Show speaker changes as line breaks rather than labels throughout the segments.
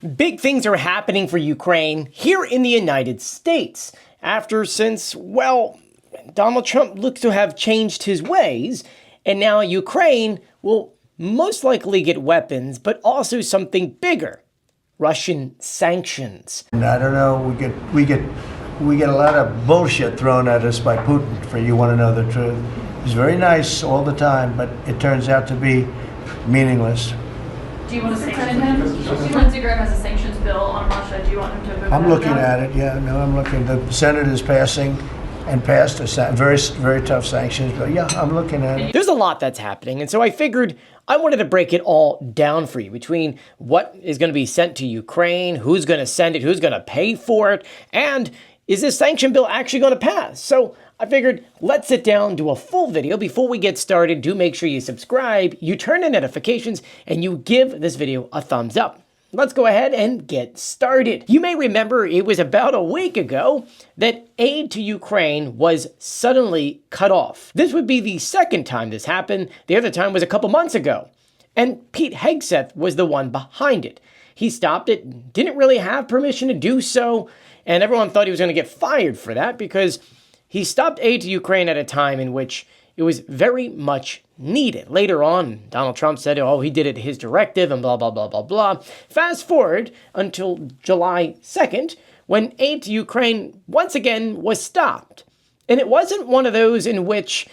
Big things are happening for Ukraine here in the United States since Donald Trump looks to have changed his ways, and now Ukraine will most likely get weapons, but also something bigger: Russian sanctions.
I don't know, we get a lot of bullshit thrown at us by Putin, for you want to know the truth. He's very nice all the time, but it turns out to be meaningless.
Do you want to sanction him? Lindsey Graham has a sanctions bill on Russia. Do you want him to vote?
I'm looking at it, yeah. No, I'm looking. The Senate is passed a very tough sanctions bill. Yeah, I'm looking at it.
There's a lot that's happening, and so I figured I wanted to break it all down for you between what is going to be sent to Ukraine, who's going to send it, who's going to pay for it, and is this sanction bill actually going to pass? So I figured let's sit down, do a full video. Before we get started, do make sure you subscribe, you turn on notifications, and you give this video a thumbs up. Let's go ahead and get started. You may remember it was about a week ago that aid to Ukraine was suddenly cut off. This would be the second time this happened. The other time was a couple months ago. And Pete Hegseth was the one behind it. He stopped it, didn't really have permission to do so, and everyone thought he was going to get fired for that because he stopped aid to Ukraine at a time in which it was very much needed. Later on, Donald Trump said, he did it at his directive and blah, blah, blah, blah, blah. Fast forward until July 2nd, when aid to Ukraine once again was stopped. And it wasn't one of those in which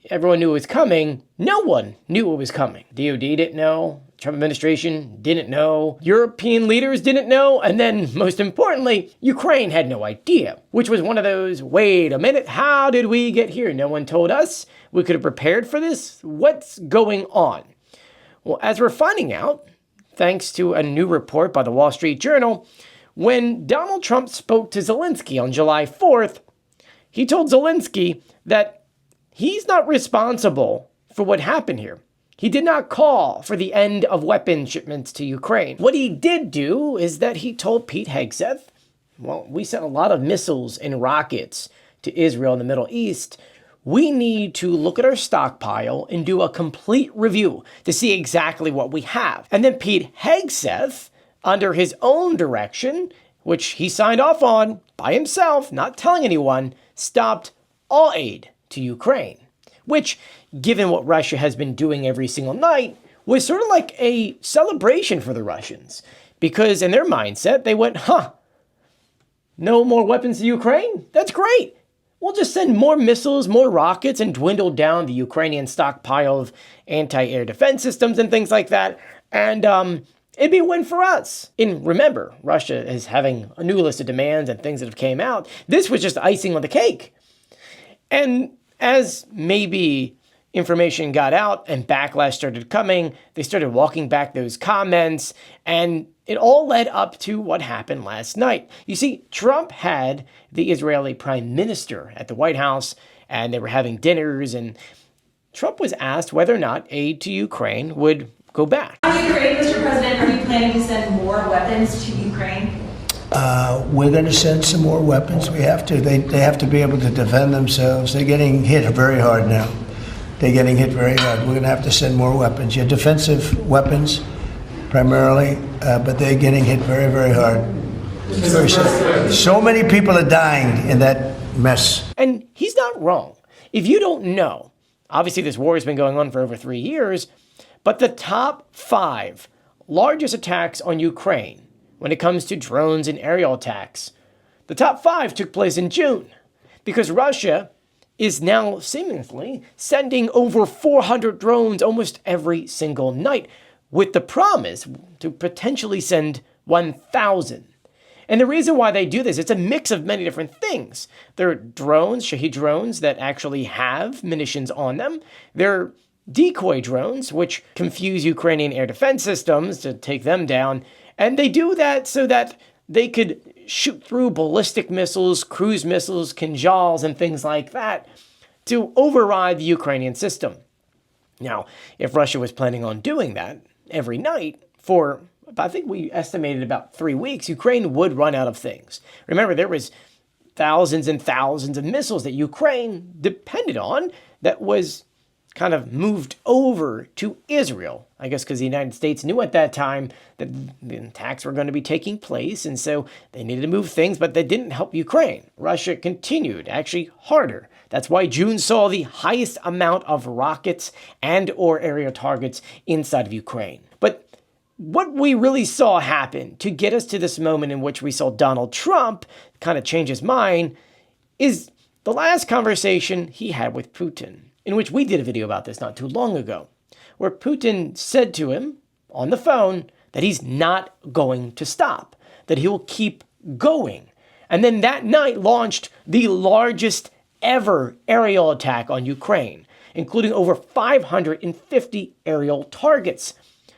everyone knew it was coming. No one knew it was coming. DOD didn't know. Trump administration didn't know, European leaders didn't know, and then, most importantly, Ukraine had no idea, which was one of those, wait a minute, how did we get here? No one told us. We could have prepared for this. What's going on? Well, as we're finding out, thanks to a new report by the Wall Street Journal, when Donald Trump spoke to Zelensky on July 4th, he told Zelensky that he's not responsible for what happened here. He did not call for the end of weapon shipments to Ukraine. What he did do is that he told Pete Hegseth, we sent a lot of missiles and rockets to Israel in the Middle East. We need to look at our stockpile and do a complete review to see exactly what we have. And then Pete Hegseth, under his own direction, which he signed off on by himself, not telling anyone, stopped all aid to Ukraine, which, given what Russia has been doing every single night, was sort of like a celebration for the Russians. Because in their mindset, they went, no more weapons to Ukraine? That's great. We'll just send more missiles, more rockets, and dwindle down the Ukrainian stockpile of anti-air defense systems and things like that. And it'd be a win for us. And remember, Russia is having a new list of demands and things that have came out. This was just icing on the cake. And as maybe information got out and backlash started coming, they started walking back those comments, and it all led up to what happened last night. You see, Trump had the Israeli prime minister at the White House, and they were having dinners, and Trump was asked whether or not aid to Ukraine would go back.
Ukraine, Mr. President, are you planning to send more weapons to Ukraine?
We're going to send some more weapons. We have to. They have to be able to defend themselves. They're getting hit very hard now. They're getting hit very hard. We're going to have to send more weapons. Yeah, defensive weapons primarily, but they're getting hit very, very hard. It's very sad. So many people are dying in that mess.
And he's not wrong. If you don't know, obviously this war has been going on for over 3 years, but the top 5 largest attacks on Ukraine when it comes to drones and aerial attacks, the top 5 took place in June, because Russia is now seemingly sending over 400 drones almost every single night, with the promise to potentially send 1,000. And the reason why they do this, it's a mix of many different things. There are drones, Shahed drones, that actually have munitions on them. There are decoy drones, which confuse Ukrainian air defense systems to take them down. And they do that so that they could shoot through ballistic missiles, cruise missiles, Kinzhals, and things like that to override the Ukrainian system. Now, if Russia was planning on doing that every night for, I think we estimated about 3 weeks, Ukraine would run out of things. Remember, there was thousands and thousands of missiles that Ukraine depended on that was kind of moved over to Israel. I guess because the United States knew at that time that the attacks were going to be taking place, and so they needed to move things, but they didn't help Ukraine. Russia continued, actually harder. That's why June saw the highest amount of rockets and or aerial targets inside of Ukraine. But what we really saw happen to get us to this moment in which we saw Donald Trump kind of change his mind is the last conversation he had with Putin, in which we did a video about this not too long ago, where Putin said to him on the phone that he's not going to stop, that he will keep going. And then that night launched the largest ever aerial attack on Ukraine, including over 550 aerial targets,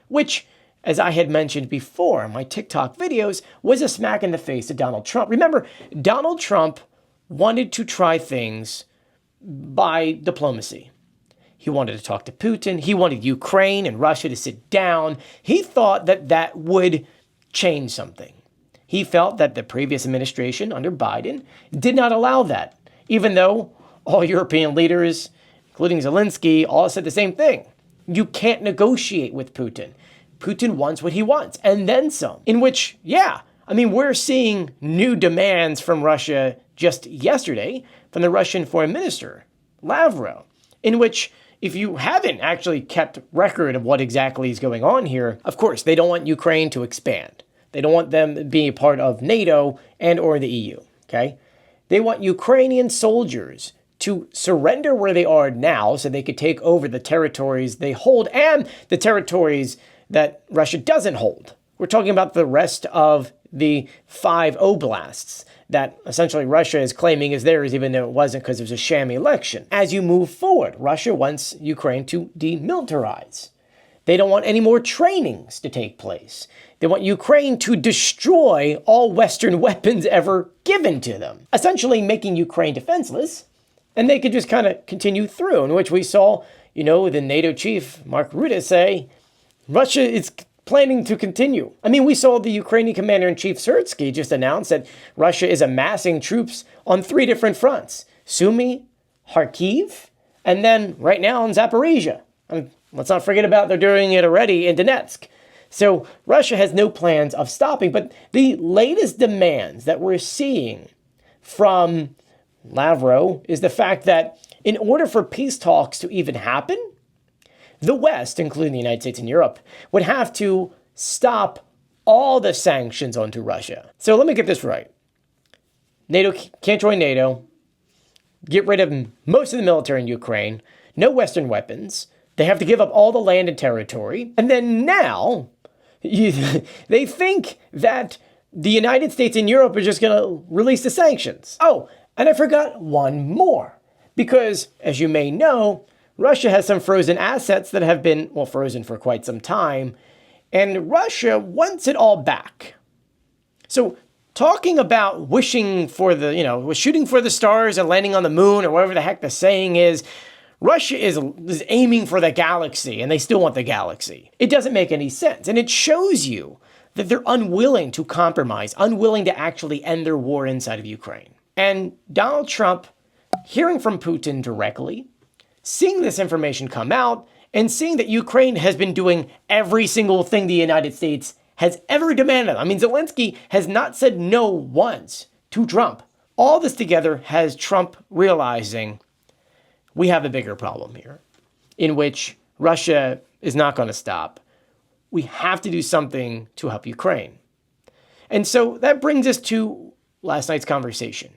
which, as I had mentioned before in my TikTok videos, was a smack in the face to Donald Trump. Remember, Donald Trump wanted to try things by diplomacy. He wanted to talk to Putin. He wanted Ukraine and Russia to sit down. He thought that that would change something. He felt that the previous administration under Biden did not allow that, even though all European leaders, including Zelensky, all said the same thing. You can't negotiate with Putin. Putin wants what he wants, and then some. In which, we're seeing new demands from Russia just yesterday from the Russian foreign minister, Lavrov, in which, if you haven't actually kept record of what exactly is going on here, of course, they don't want Ukraine to expand. They don't want them being a part of NATO and or the EU, okay? They want Ukrainian soldiers to surrender where they are now so they could take over the territories they hold and the territories that Russia doesn't hold. We're talking about the rest of the 5 oblasts that essentially Russia is claiming is theirs, even though it wasn't because it was a sham election. As you move forward, Russia wants Ukraine to demilitarize. They don't want any more trainings to take place. They want Ukraine to destroy all Western weapons ever given to them, essentially making Ukraine defenseless, and they could just kind of continue through, in which we saw, the NATO chief, Mark Rutte, say, Russia is planning to continue. We saw the Ukrainian commander-in-chief Syrskyi just announce that Russia is amassing troops on 3 different fronts: Sumy, Kharkiv, and then right now in Zaporizhia. Let's not forget about they're doing it already in Donetsk. So Russia has no plans of stopping, but the latest demands that we're seeing from Lavrov is the fact that in order for peace talks to even happen, the West, including the United States and Europe, would have to stop all the sanctions onto Russia. So let me get this right. NATO can't join NATO, get rid of most of the military in Ukraine, no Western weapons, they have to give up all the land and territory, and then now they think that the United States and Europe are just going to release the sanctions. Oh, and I forgot one more, because as you may know, Russia has some frozen assets that have been, frozen for quite some time, and Russia wants it all back. So talking about wishing for shooting for the stars and landing on the moon, or whatever the heck the saying is, Russia is aiming for the galaxy, and they still want the galaxy. It doesn't make any sense, and it shows you that they're unwilling to compromise, unwilling to actually end their war inside of Ukraine. And Donald Trump, hearing from Putin directly, seeing this information come out, and seeing that Ukraine has been doing every single thing the United States has ever demanded. Zelensky has not said no once to Trump. All this together has Trump realizing we have a bigger problem here, in which Russia is not going to stop. We have to do something to help Ukraine. And so that brings us to last night's conversation.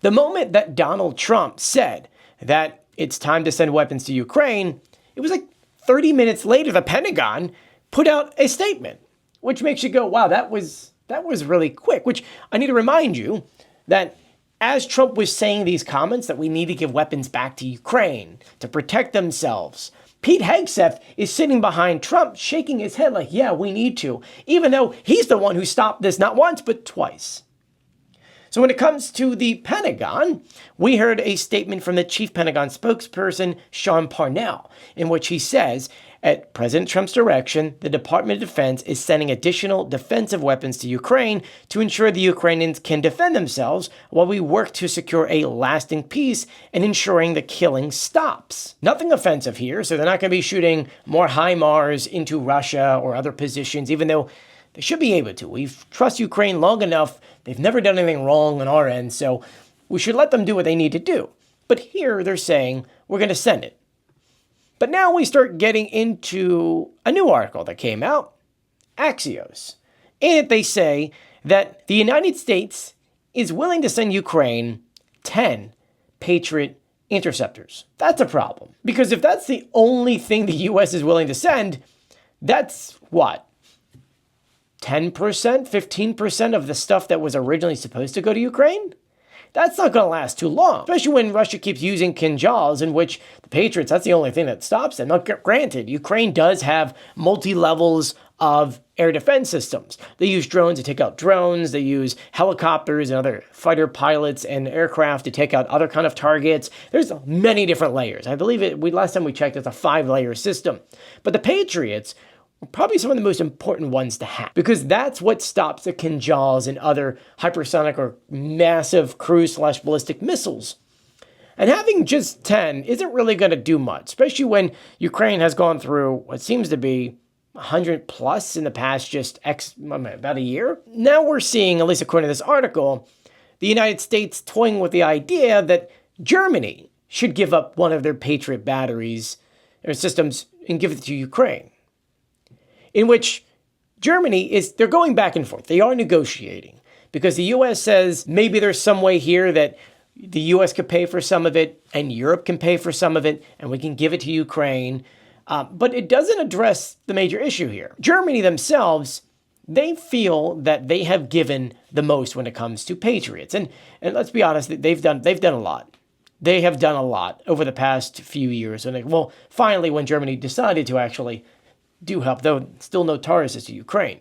The moment that Donald Trump said that it's time to send weapons to Ukraine, it was like 30 minutes later, the Pentagon put out a statement, which makes you go, wow, that was really quick, which I need to remind you that as Trump was saying these comments that we need to give weapons back to Ukraine to protect themselves, Pete Hegseth is sitting behind Trump, shaking his head like, yeah, we need to, even though he's the one who stopped this not once, but twice. So when it comes to the Pentagon, we heard a statement from the chief Pentagon spokesperson, Sean Parnell, in which he says, At President Trump's direction, the Department of Defense is sending additional defensive weapons to Ukraine to ensure the Ukrainians can defend themselves while we work to secure a lasting peace and ensuring the killing stops. Nothing offensive here, so they're not going to be shooting more HIMARS into Russia or other positions, even though they should be able to. We've trusted Ukraine long enough. They've never done anything wrong on our end, so we should let them do what they need to do. But here they're saying we're going to send it. But now we start getting into a new article that came out, Axios. In it they say that the United States is willing to send Ukraine 10 Patriot interceptors. That's a problem. Because if that's the only thing the U.S. is willing to send, that's what? 10%, 15% of the stuff that was originally supposed to go to Ukraine? That's not going to last too long, especially when Russia keeps using Kinjals, in which the Patriots, that's the only thing that stops them. Now, granted, Ukraine does have multi-levels of air defense systems. They use drones to take out drones. They use helicopters and other fighter pilots and aircraft to take out other kind of targets. There's many different layers. I believe last time we checked, it's a 5-layer system. But the Patriots probably some of the most important ones to have, because that's what stops the Kinjals and other hypersonic or massive cruise/ballistic missiles. And having just 10 isn't really going to do much, especially when Ukraine has gone through what seems to be 100 plus in the past about a year. Now we're seeing, at least according to this article, the United States toying with the idea that Germany should give up one of their Patriot batteries or systems and give it to Ukraine. In which Germany they're going back and forth. They are negotiating because the U.S. says maybe there's some way here that the U.S. could pay for some of it and Europe can pay for some of it and we can give it to Ukraine. But it doesn't address the major issue here. Germany themselves, they feel that they have given the most when it comes to Patriots. And let's be honest, they've done a lot. They have done a lot over the past few years. And finally, when Germany decided to actually do help, though still no Tauruses to Ukraine.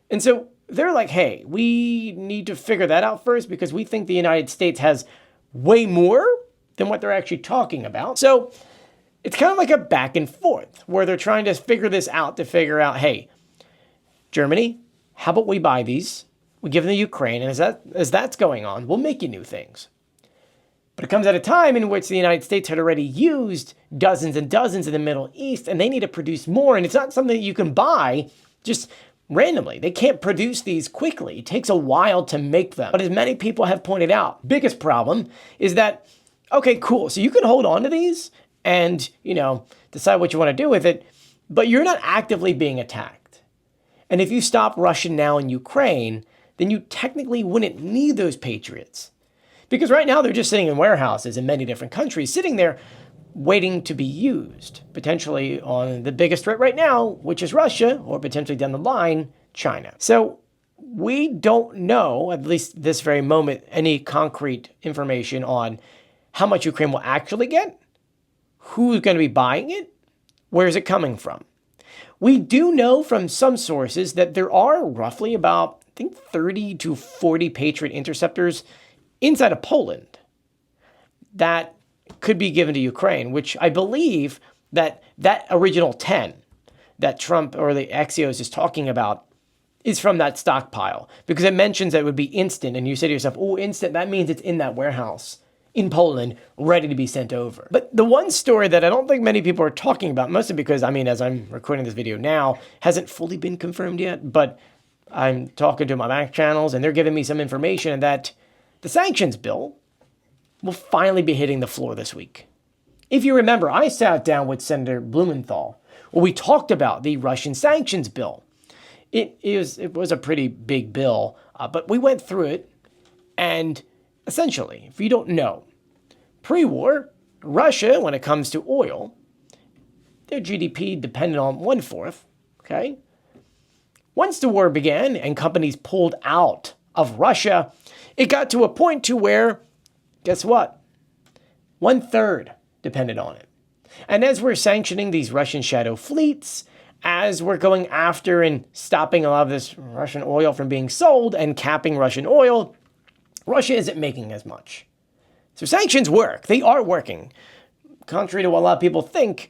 And so they're like, hey, we need to figure that out first because we think the United States has way more than what they're actually talking about. So it's kind of like a back and forth where they're trying to figure this out to figure out, hey, Germany, how about we buy these? We give them to Ukraine, and as that's going on, we'll make you new things. But it comes at a time in which the United States had already used dozens and dozens in the Middle East, and they need to produce more. And it's not something that you can buy just randomly. They can't produce these quickly. It takes a while to make them. But as many people have pointed out, biggest problem is that, okay, cool. So you can hold on to these and, decide what you want to do with it, but you're not actively being attacked. And if you stop Russia now in Ukraine, then you technically wouldn't need those Patriots. Because right now they're just sitting in warehouses in many different countries, sitting there waiting to be used, potentially on the biggest threat right now, which is Russia, or potentially down the line, China. So we don't know, at least this very moment, any concrete information on how much Ukraine will actually get, who's going to be buying it, where is it coming from. We do know from some sources that there are roughly about, 30 to 40 Patriot interceptors inside of Poland that could be given to Ukraine, which I believe that original 10 that Trump or the Axios is talking about is from that stockpile, because it mentions that it would be instant. And you say to yourself, oh, instant, that means it's in that warehouse in Poland, ready to be sent over. But the one story that I don't think many people are talking about, mostly because, as I'm recording this video now, hasn't fully been confirmed yet, but I'm talking to my back channels and they're giving me some information that the sanctions bill will finally be hitting the floor this week. If you remember, I sat down with Senator Blumenthal where we talked about the Russian sanctions bill. It was a pretty big bill, but we went through it, and essentially, if you don't know, pre-war, Russia, when it comes to oil, their GDP depended on 1/4, okay? Once the war began and companies pulled out of Russia, it got to a point to where, guess what? 1/3 depended on it. And as we're sanctioning these Russian shadow fleets, as we're going after and stopping a lot of this Russian oil from being sold and capping Russian oil, Russia isn't making as much. So sanctions work. They are working. Contrary to what a lot of people think,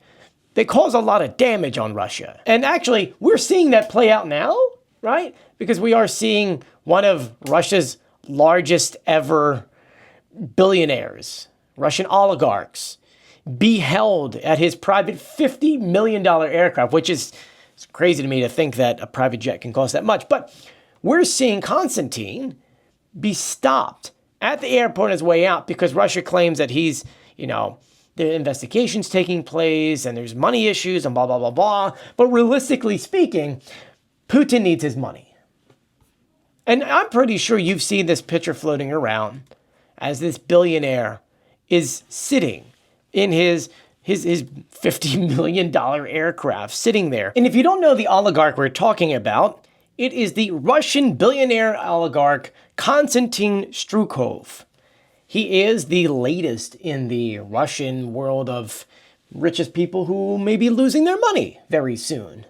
they cause a lot of damage on Russia. And actually, we're seeing that play out now, right? Because we are seeing one of Russia's largest ever billionaires, Russian oligarchs, be held at his private $50 million aircraft, which is it's crazy to me to think that a private jet can cost that much. But we're seeing Konstantin be stopped at the airport on his way out because Russia claims that he's, the investigation's taking place and there's money issues and blah, blah, blah, blah. But realistically speaking, Putin needs his money. And I'm pretty sure you've seen this picture floating around as this billionaire is sitting in his $50 million aircraft sitting there. And if you don't know the oligarch we're talking about, it is the Russian billionaire oligarch Konstantin Strukov. He is the latest in the Russian world of richest people who may be losing their money very soon.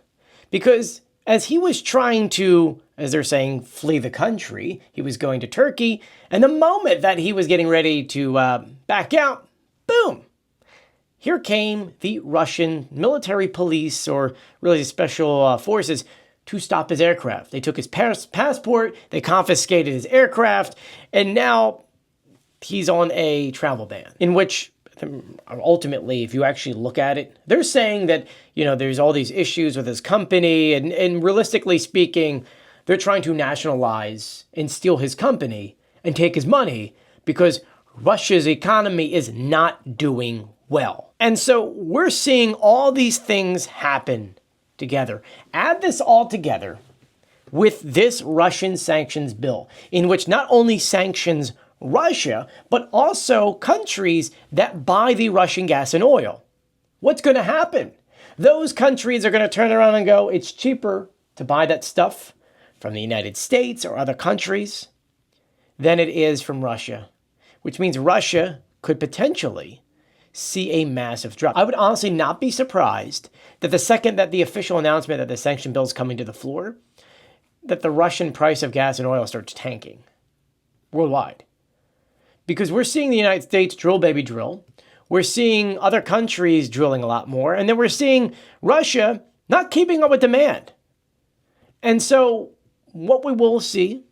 Because as he was trying to, as they're saying, flee the country, he was going to Turkey, and the moment that he was getting ready to back out, boom! Here came the Russian military police, or really special forces, to stop his aircraft. They took his passport, they confiscated his aircraft, and now he's on a travel ban, in which ultimately, if you actually look at it, they're saying that, there's all these issues with his company, and realistically speaking, they're trying to nationalize and steal his company and take his money because Russia's economy is not doing well. And so we're seeing all these things happen together. Add this all together with this Russian sanctions bill, in which not only sanctions Russia, but also countries that buy the Russian gas and oil. What's going to happen? Those countries are going to turn around and go, it's cheaper to buy that stuff from the United States or other countries than it is from Russia, which means Russia could potentially see a massive drop. I would honestly not be surprised that the second that the official announcement that the sanction bill is coming to the floor, that the Russian price of gas and oil starts tanking worldwide. Because we're seeing the United States drill, baby, drill. We're seeing other countries drilling a lot more. And then we're seeing Russia not keeping up with demand. And so what we will see,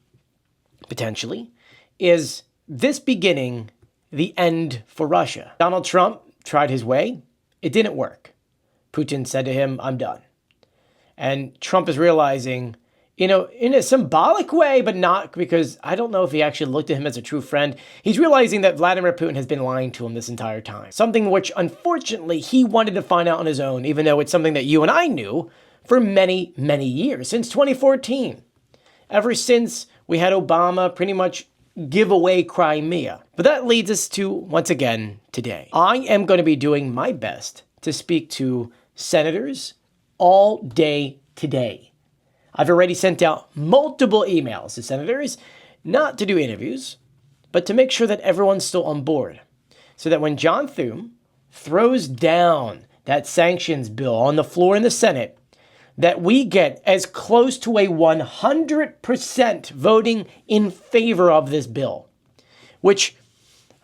potentially, is this beginning the end for Russia. Donald Trump tried his way. It didn't work. Putin said to him, I'm done. And Trump is realizing, in a symbolic way, but not because I don't know if he actually looked at him as a true friend. He's realizing that Vladimir Putin has been lying to him this entire time. Something which, unfortunately, he wanted to find out on his own, even though it's something that you and I knew for many, many years, since 2014. Ever since we had Obama pretty much give away Crimea. But that leads us to, once again, today. I am going to be doing my best to speak to senators all day today. I've already sent out multiple emails to senators, not to do interviews, but to make sure that everyone's still on board. So that when John Thune throws down that sanctions bill on the floor in the Senate, that we get as close to a 100% voting in favor of this bill, which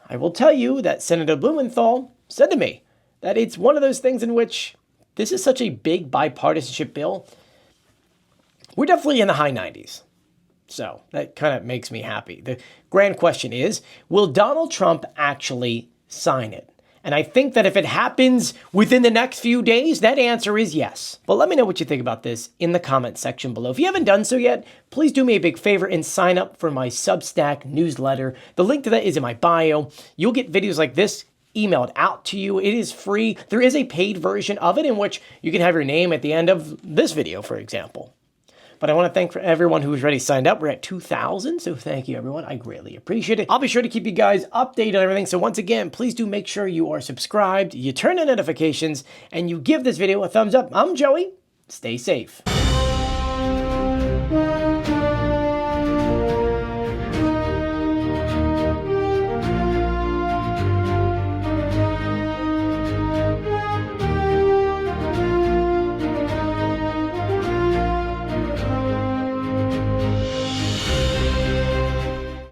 I will tell you that Senator Blumenthal said to me that it's one of those things in which this is such a big bipartisanship bill. We're definitely in the high 90s. So that kind of makes me happy. The grand question is, will Donald Trump actually sign it? And I think that if it happens within the next few days, that answer is yes. But let me know what you think about this in the comment section below. If you haven't done so yet, please do me a big favor and sign up for my Substack newsletter. The link to that is in my bio. You'll get videos like this emailed out to you. It is free. There is a paid version of it in which you can have your name at the end of this video, for example. But I want to thank for everyone who's already signed up. We're at 2,000, so thank you, everyone. I greatly appreciate it. I'll be sure to keep you guys updated on everything. So once again, please do make sure you are subscribed, you turn on notifications, and you give this video a thumbs up. I'm Joey. Stay safe.